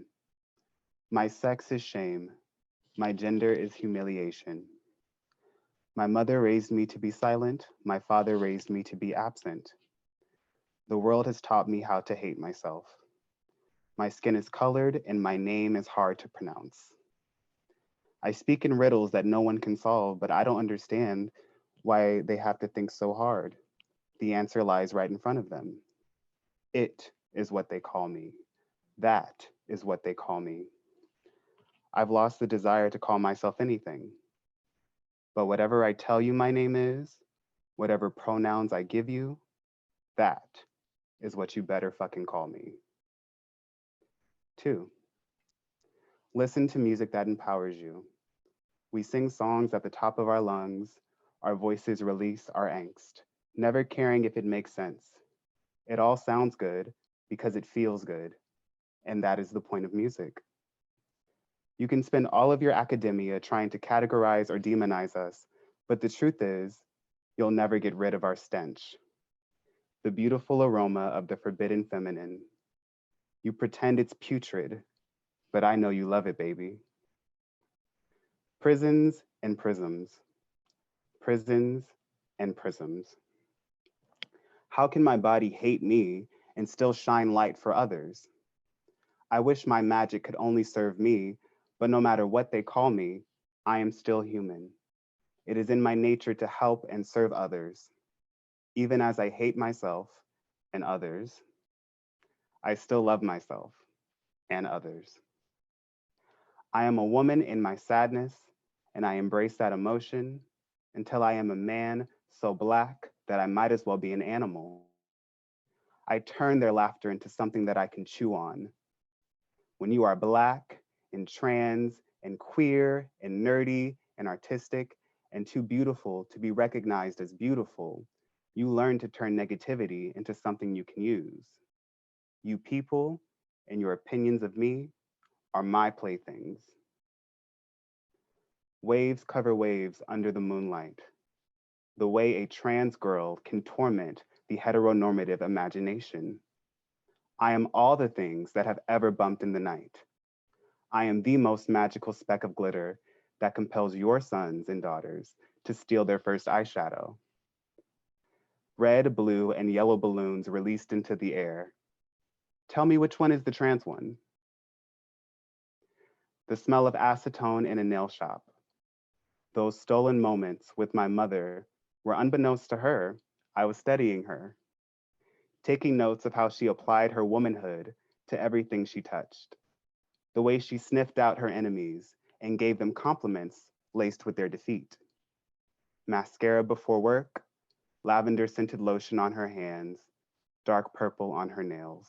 My sex is shame. My gender is humiliation. My mother raised me to be silent. My father raised me to be absent. The world has taught me how to hate myself. My skin is colored and my name is hard to pronounce. I speak in riddles that no one can solve, but I don't understand why they have to think so hard. The answer lies right in front of them. It is what they call me. That is what they call me. I've lost the desire to call myself anything. But whatever I tell you my name is, whatever pronouns I give you, that is what you better fucking call me. 2, listen to music that empowers you. We sing songs at the top of our lungs. Our voices release our angst, never caring if it makes sense. It all sounds good because it feels good. And that is the point of music. You can spend all of your academia trying to categorize or demonize us, but the truth is, you'll never get rid of our stench. The beautiful aroma of the forbidden feminine. You pretend it's putrid, but I know you love it, baby. Prisons and prisms. Prisons and prisms. How can my body hate me and still shine light for others? I wish my magic could only serve me, but no matter what they call me, I am still human. It is in my nature to help and serve others. Even as I hate myself and others, I still love myself and others. I am a woman in my sadness, and I embrace that emotion until I am a man so Black that I might as well be an animal. I turn their laughter into something that I can chew on. When you are Black and trans and queer and nerdy and artistic and too beautiful to be recognized as beautiful, you learn to turn negativity into something you can use. You people and your opinions of me are my playthings. Waves cover waves under the moonlight. The way a trans girl can torment the heteronormative imagination. I am all the things that have ever bumped in the night. I am the most magical speck of glitter that compels your sons and daughters to steal their first eyeshadow. Red, blue, and yellow balloons released into the air. Tell me which one is the trans one. The smell of acetone in a nail shop. Those stolen moments with my mother where unbeknownst to her, I was studying her, taking notes of how she applied her womanhood to everything she touched, the way she sniffed out her enemies and gave them compliments laced with their defeat. Mascara before work, lavender scented lotion on her hands, dark purple on her nails.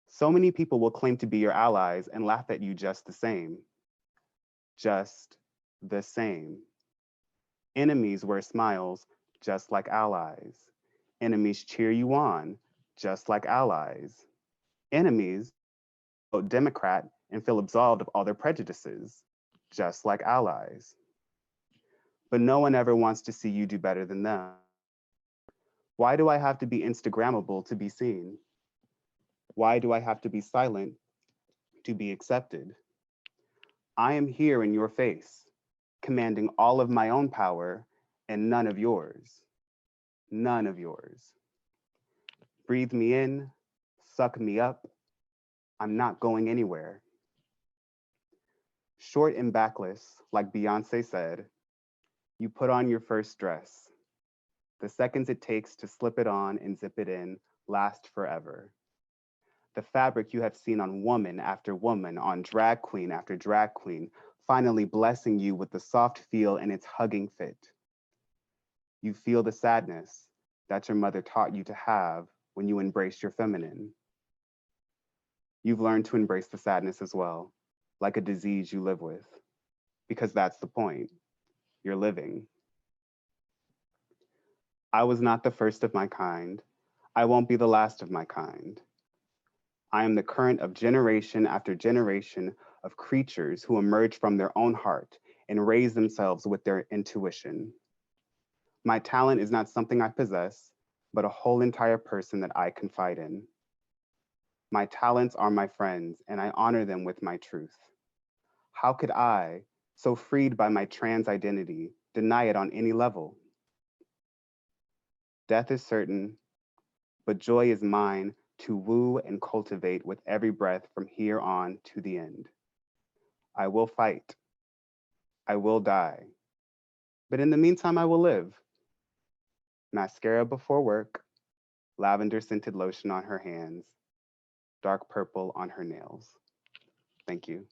So many people will claim to be your allies and laugh at you just the same. Just the same. Enemies wear smiles just like allies. Enemies cheer you on just like allies. Enemies vote Democrat and feel absolved of all their prejudices, just like allies. But no one ever wants to see you do better than them. Why do I have to be Instagrammable to be seen? Why do I have to be silent to be accepted? I am here in your face, commanding all of my own power and none of yours. None of yours. Breathe me in, suck me up. I'm not going anywhere. Short and backless, like Beyonce said, you put on your first dress. The seconds it takes to slip it on and zip it in last forever. The fabric you have seen on woman after woman, on drag queen after drag queen, finally blessing you with the soft feel and its hugging fit. You feel the sadness that your mother taught you to have when you embrace your feminine. You've learned to embrace the sadness as well, like a disease you live with, because that's the point. You're living. I was not the first of my kind. I won't be the last of my kind. I am the current of generation after generation of creatures who emerge from their own heart and raise themselves with their intuition. My talent is not something I possess, but a whole entire person that I confide in. My talents are my friends, and I honor them with my truth. How could I, so freed by my trans identity, deny it on any level? Death is certain, but joy is mine to woo and cultivate with every breath from here on to the end. I will fight. I will die. But in the meantime, I will live. mascara before work, lavender scented lotion on her hands, dark purple on her nails. Thank you.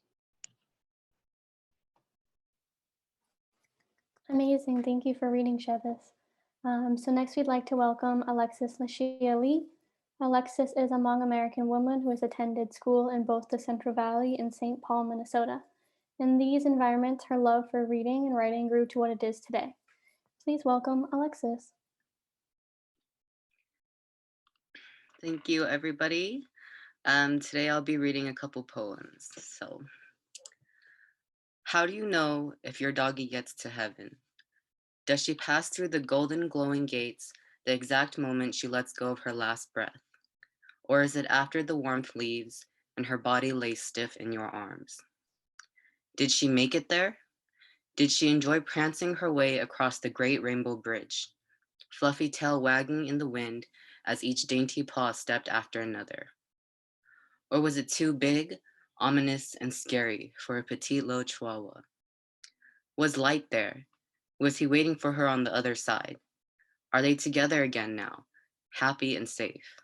Amazing. Thank you for reading, Chevas. So next we'd like to welcome Alexxis Lajsiab Lee. Alexxis is a Hmong American woman who has attended school in both the Central Valley and St. Paul, Minnesota. In these environments, her love for reading and writing grew to what it is today. Please welcome Alexxis. Thank you, everybody. Today I'll be reading a couple poems. So, how do you know if your doggy gets to heaven? Does she pass through the golden glowing gates the exact moment she lets go of her last breath? Or is it after the warmth leaves and her body lays stiff in your arms? Did she make it there? Did she enjoy prancing her way across the great rainbow bridge, fluffy tail wagging in the wind as each dainty paw stepped after another? Or was it too big, ominous, and scary for a petite little chihuahua? Was Light there? Was he waiting for her on the other side? Are they together again now, happy and safe?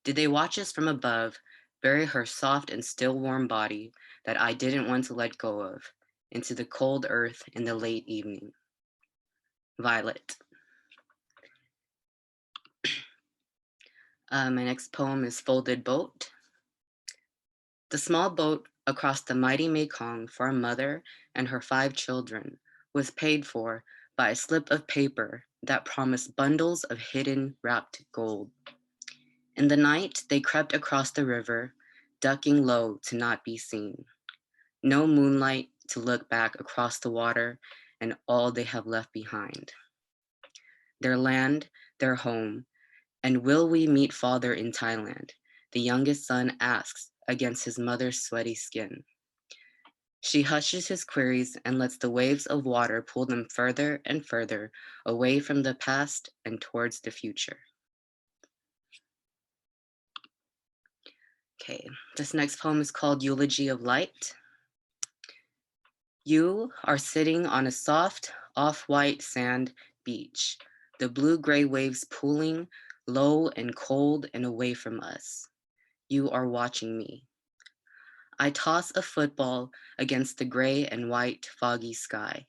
Did they watch us from above, bury her soft and still warm body that I didn't want to let go of, into the cold earth in the late evening? Violet. My next poem is Folded Boat. The small boat across the mighty Mekong for a mother and her 5 children was paid for by a slip of paper that promised bundles of hidden wrapped gold. In the night, they crept across the river, ducking low to not be seen. No moonlight to look back across the water and all they have left behind. Their land, their home, and will we meet father in Thailand? The youngest son asks against his mother's sweaty skin. She hushes his queries and lets the waves of water pull them further and further away from the past and towards the future. Okay, this next poem is called Eulogy of Light. You are sitting on a soft, off-white sand beach, the blue-gray waves pooling low and cold and away from us. You are watching me. I toss a football against the gray and white foggy sky.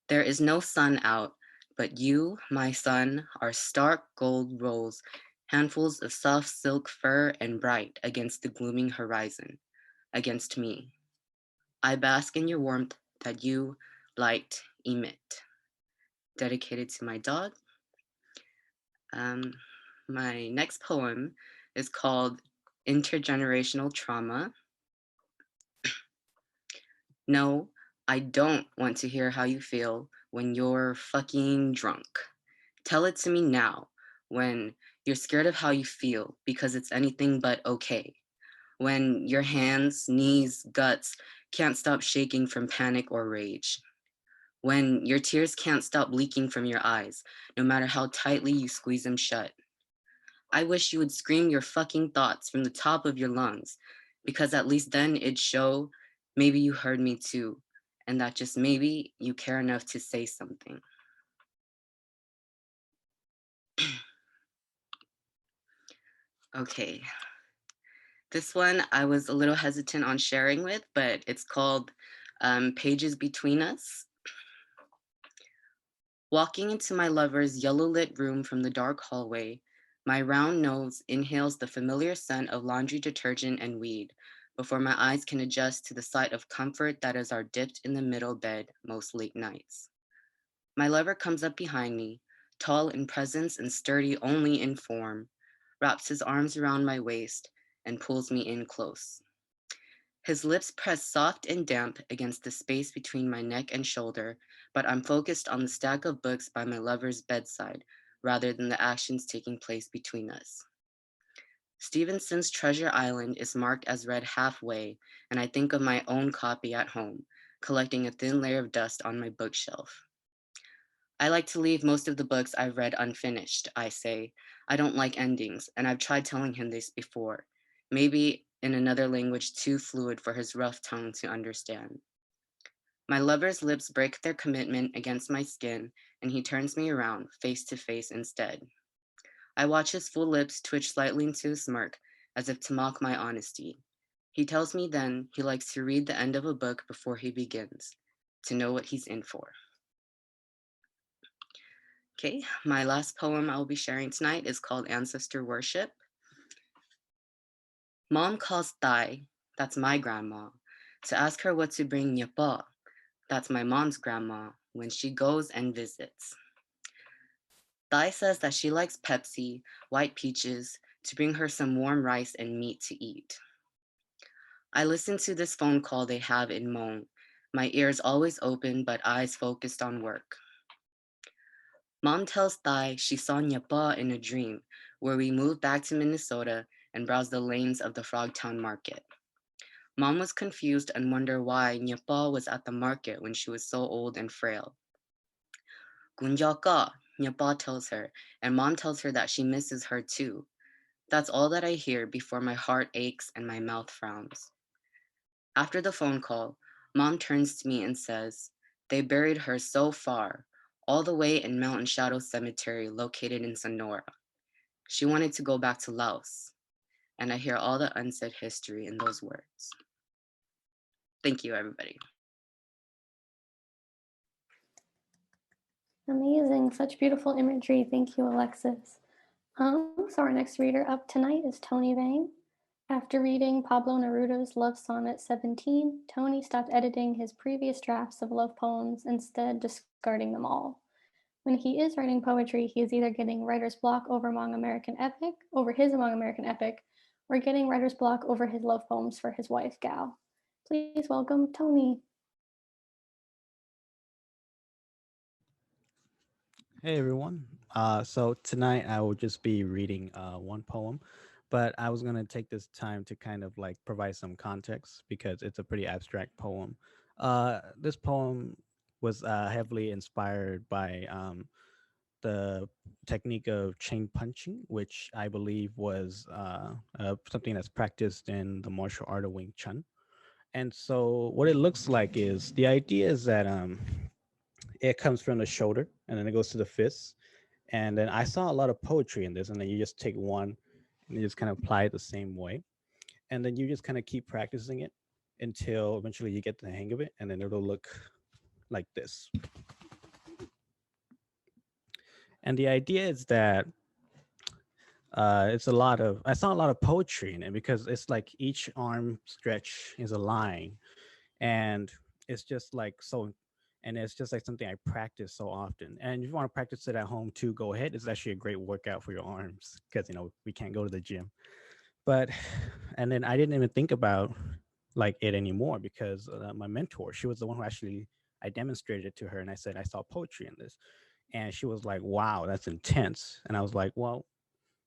There is no sun out, but you, my son, are stark gold rolls, handfuls of soft silk fur and bright against the glooming horizon, against me. I bask in your warmth that you, light, emit. Dedicated to my dog. My next poem is called Intergenerational Trauma. No, I don't want to hear how you feel when you're fucking drunk. Tell it to me now when you're scared of how you feel because it's anything but okay. When your hands, knees, guts can't stop shaking from panic or rage. When your tears can't stop leaking from your eyes, no matter how tightly you squeeze them shut. I wish you would scream your fucking thoughts from the top of your lungs, because at least then it'd show maybe you heard me too, and that just maybe you care enough to say something. Okay. This one I was a little hesitant on sharing with, but it's called Pages Between Us. Walking into my lover's yellow-lit room from the dark hallway, my round nose inhales the familiar scent of laundry detergent and weed before my eyes can adjust to the sight of comfort that is our dipped-in-the-middle bed most late nights. My lover comes up behind me, tall in presence and sturdy only in form, wraps his arms around my waist, and pulls me in close. His lips press soft and damp against the space between my neck and shoulder, but I'm focused on the stack of books by my lover's bedside rather than the actions taking place between us. Stevenson's Treasure Island is marked as read halfway, and I think of my own copy at home, collecting a thin layer of dust on my bookshelf. I like to leave most of the books I've read unfinished, I say. I don't like endings, and I've tried telling him this before. Maybe in another language too fluid for his rough tongue to understand. My lover's lips break their commitment against my skin, and he turns me around, face to face instead. I watch his full lips twitch slightly into a smirk, as if to mock my honesty. He tells me then he likes to read the end of a book before he begins, to know what he's in for. Okay, my last poem I'll be sharing tonight is called Ancestor Worship. Mom calls Thai, that's my grandma, to ask her what to bring Nyapa, that's my mom's grandma, when she goes and visits. Thai says that she likes Pepsi, white peaches, to bring her some warm rice and meat to eat. I listen to this phone call they have in Hmong, my ears always open but eyes focused on work. Mom tells Thai she saw Nyapa in a dream, where we moved back to Minnesota and browsed the lanes of the Frogtown Market. Mom was confused and wondered why Nyapa was at the market when she was so old and frail. Gunjaka, Nyapa tells her, and Mom tells her that she misses her too. That's all that I hear before my heart aches and my mouth frowns. After the phone call, Mom turns to me and says, they buried her so far, all the way in Mountain Shadow Cemetery located in Sonora. She wanted to go back to Laos, and I hear all the unsaid history in those words. Thank you, everybody. Amazing, such beautiful imagery. Thank you, Alexxis. So our next reader up tonight is Tony Vang. After reading Pablo Neruda's Love Sonnet 17, Tony stopped editing his previous drafts of love poems, instead discarding them all. When he is writing poetry, he is either getting writer's block over his Hmong American epic, or getting writer's block over his love poems for his wife, Gao. Please welcome Tony. Hey everyone. So tonight I will just be reading one poem, but I was gonna take this time to kind of like provide some context because it's a pretty abstract poem. This poem was heavily inspired by the technique of chain punching, which I believe was something that's practiced in the martial art of Wing Chun. And so what it looks like is the idea is that it comes from the shoulder and then it goes to the fist. And then I saw a lot of poetry in this, and then you just take one and you just kind of apply it the same way. And then you just kind of keep practicing it until eventually you get the hang of it, and then it'll look like this. And the idea is that I saw a lot of poetry in it because it's like each arm stretch is a line, and it's just like so, and it's just like something I practice so often. And if you want to practice it at home too, go ahead. It's actually a great workout for your arms because we can't go to the gym. But and then I didn't even think about like it anymore because my mentor, she was the one who actually I demonstrated it to her, and I said I saw poetry in this, and she was like, "Wow, that's intense." And I was like, "Well,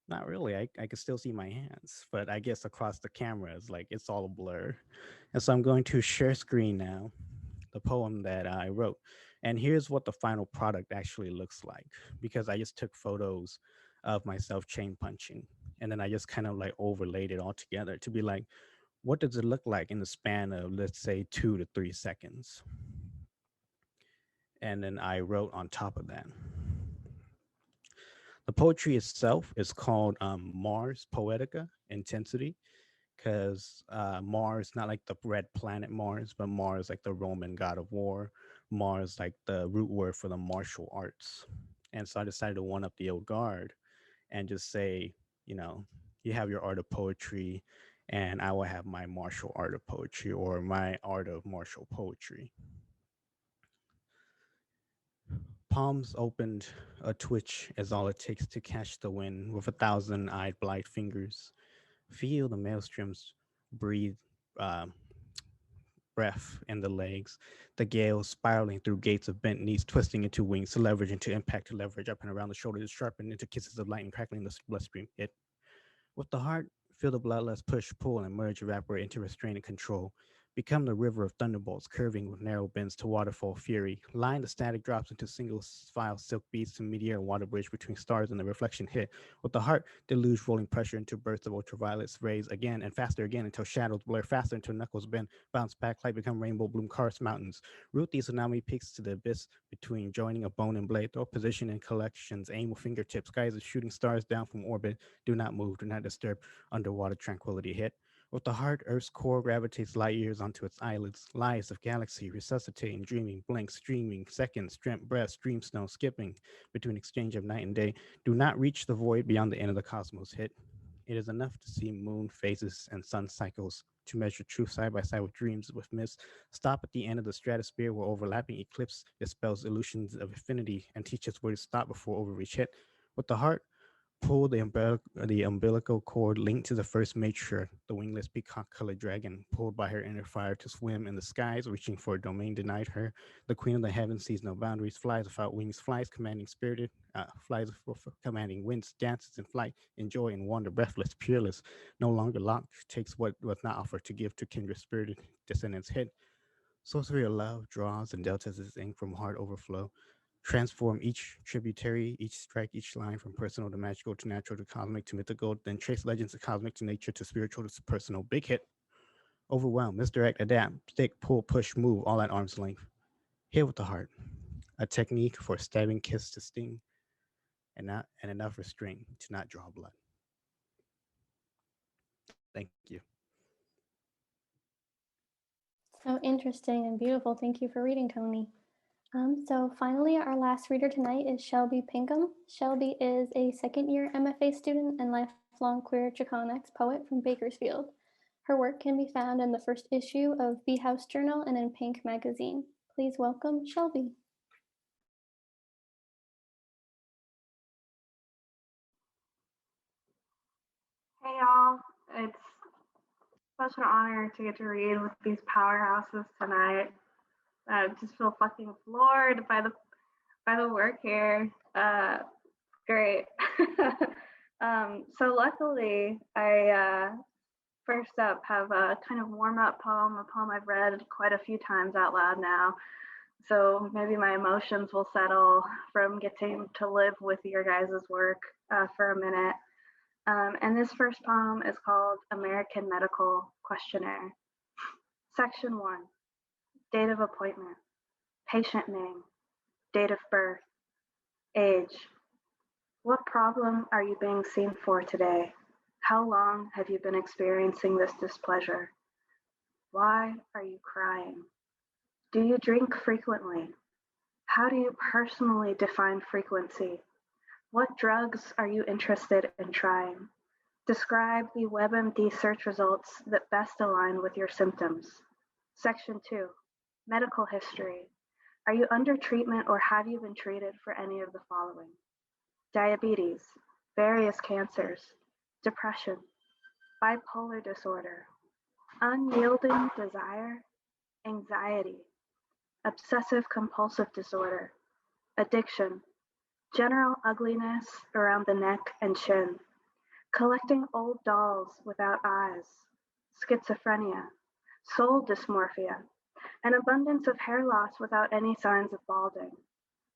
not really. I can still see my hands, but I guess across the camera is like it's all a blur." And so I'm going to share screen now the poem that I wrote. And here's what the final product actually looks like, because I just took photos of myself chain punching. And then I just kind of like overlaid it all together to be like, what does it look like in the span of, let's say, 2 to 3 seconds? And then I wrote on top of that. The poetry itself is called Mars Poetica Intensity, because Mars, not like the red planet Mars, but Mars like the Roman god of war, Mars like the root word for the martial arts. And so I decided to one up the old guard and just say, you have your art of poetry, and I will have my martial art of poetry, or my art of martial poetry. Palms opened, a twitch is all it takes to catch the wind with 1,000-eyed blind fingers. Feel the maelstroms breathe breath in the legs, the gale spiraling through gates of bent knees, twisting into wings to leverage into impact, to leverage up and around the shoulders, sharpened into kisses of lightning, crackling the bloodstream. It, with the heart, feel the bloodlust push, pull, and emerge, evaporate into restraint and control. become the river of thunderbolts, curving with narrow bends to waterfall fury. Line the static drops into single file silk beats to meteor water bridge between stars and the reflection hit. With the heart deluge rolling pressure into bursts of ultraviolet's rays again and faster again until shadows blur faster until knuckles bend, bounce back like become rainbow bloom karst mountains. Root these tsunami peaks to the abyss between joining a bone and blade. Throw position in collections, aim with fingertips, guys of shooting stars down from orbit. Do not move, do not disturb. Underwater tranquility hit. With the heart, Earth's core gravitates light years onto its eyelids. Lies of galaxy, resuscitating, dreaming, blank, streaming, seconds, dreamt breaths, dream snow, skipping between exchange of night and day. Do not reach the void beyond the end of the cosmos hit. It is enough to see moon phases and sun cycles, to measure truth side by side with dreams with myths. Stop at the end of the stratosphere where overlapping eclipse dispels illusions of infinity and teaches where to stop before overreach hit. With the heart, pull the umbilical cord linked to the first matriarch, the wingless peacock-colored dragon, pulled by her inner fire to swim in the skies, reaching for a domain denied her. The queen of the heavens sees no boundaries, flies without wings, flies commanding spirited, flies commanding winds, dances in flight, in joy and wonder, breathless, peerless, no longer locked, takes what was not offered to give to kindred spirited descendants hit. Sorcery of love draws and deltas its ink from heart overflow. Transform each tributary, each strike, each line from personal to magical to natural to cosmic to mythical, then trace legends of cosmic to nature to spiritual to personal. Big hit. Overwhelm, misdirect, adapt, stick, pull, push, move, all at arm's length. Hit with the heart. A technique for stabbing kiss to sting and enough restraint to not draw blood. Thank you. So interesting and beautiful. Thank you for reading, Tony. So finally, our last reader tonight is Shelby Pinkham. Shelby is a second-year MFA student and lifelong queer Chicanx poet from Bakersfield. Her work can be found in the first issue of Bee House Journal and in Pink magazine. Please welcome Shelby. Hey y'all, it's such an honor to get to read with these powerhouses tonight. I just feel fucking floored by the work here. Great. So luckily, I first up have a kind of warm-up poem, a poem I've read quite a few times out loud now. So maybe my emotions will settle from getting to live with your guys' work for a minute. And this first poem is called American Medical Questionnaire. Section 1, date of appointment, patient name, date of birth, age. What problem are you being seen for today? How long have you been experiencing this displeasure? Why are you crying? Do you drink frequently? How do you personally define frequency? What drugs are you interested in trying? Describe the WebMD search results that best align with your symptoms. Section 2, medical history. Are you under treatment or have you been treated for any of the following? Diabetes, various cancers, depression, bipolar disorder, unyielding desire, anxiety, obsessive compulsive disorder, addiction, general ugliness around the neck and chin, collecting old dolls without eyes, schizophrenia, soul dysmorphia, an abundance of hair loss without any signs of balding,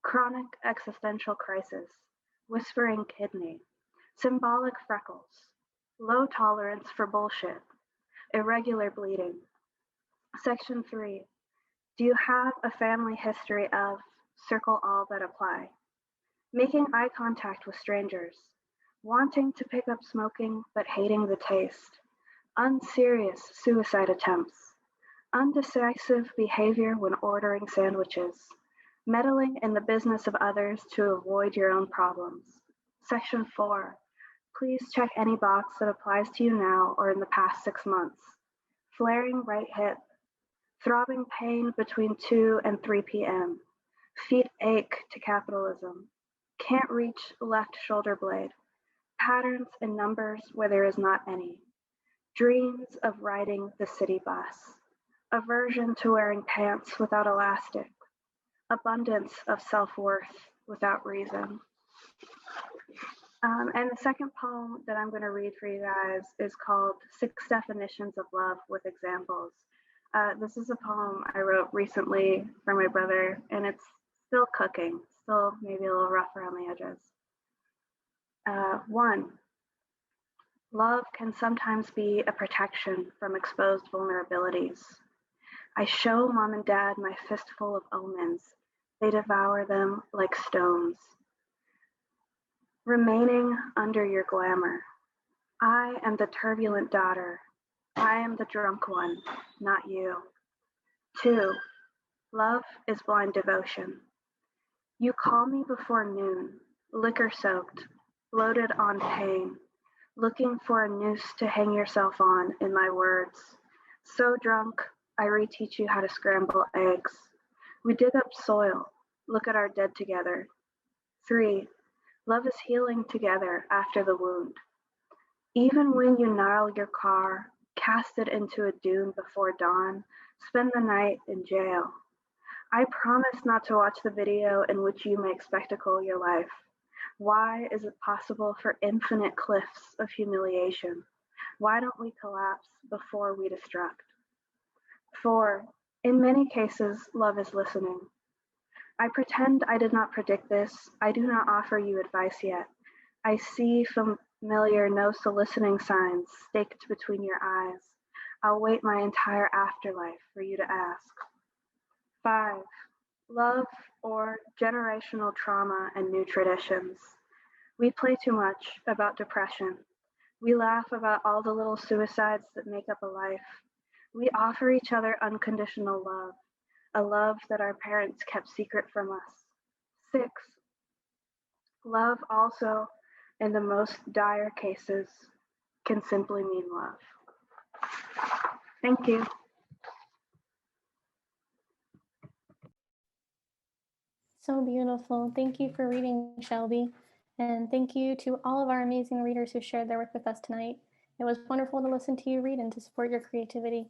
chronic existential crisis, whispering kidney, symbolic freckles, low tolerance for bullshit, irregular bleeding. Section 3, do you have a family history of, circle all that apply, making eye contact with strangers, wanting to pick up smoking but hating the taste, unserious suicide attempts, undecisive behavior when ordering sandwiches, meddling in the business of others to avoid your own problems. Section 4, please check any box that applies to you now or in the past 6 months. Flaring right hip, throbbing pain between 2 and 3 p.m., feet ache to capitalism, can't reach left shoulder blade, patterns and numbers where there is not any, dreams of riding the city bus, aversion to wearing pants without elastic, abundance of self-worth without reason. And the second poem that I'm going to read for you guys is called 6 Definitions of Love with Examples. This is a poem I wrote recently for my brother, and it's still cooking, still maybe a little rough around the edges. 1. Love can sometimes be a protection from exposed vulnerabilities. I show mom and dad my fistful of almonds. They devour them like stones. Remaining under your glamour. I am the turbulent daughter. I am the drunk one, not you. 2. Love is blind devotion. You call me before noon, liquor-soaked, bloated on pain, looking for a noose to hang yourself on in my words. So drunk, I reteach you how to scramble eggs. We dig up soil, look at our dead together. 3. Love is healing together after the wound. Even when you gnarl your car, cast it into a dune before dawn, spend the night in jail. I promise not to watch the video in which you make spectacle your life. Why is it possible for infinite cliffs of humiliation? Why don't we collapse before we destruct? 4. In many cases, love is listening. I pretend I did not predict this. I do not offer you advice yet. I see familiar no soliciting signs staked between your eyes. I'll wait my entire afterlife for you to ask. 5. Love or generational trauma and new traditions. We play too much about depression. We laugh about all the little suicides that make up a life. We offer each other unconditional love, a love that our parents kept secret from us. 6. Love also, in the most dire cases, can simply mean love. Thank you. So beautiful. Thank you for reading, Shelby. And thank you to all of our amazing readers who shared their work with us tonight. It was wonderful to listen to you read and to support your creativity.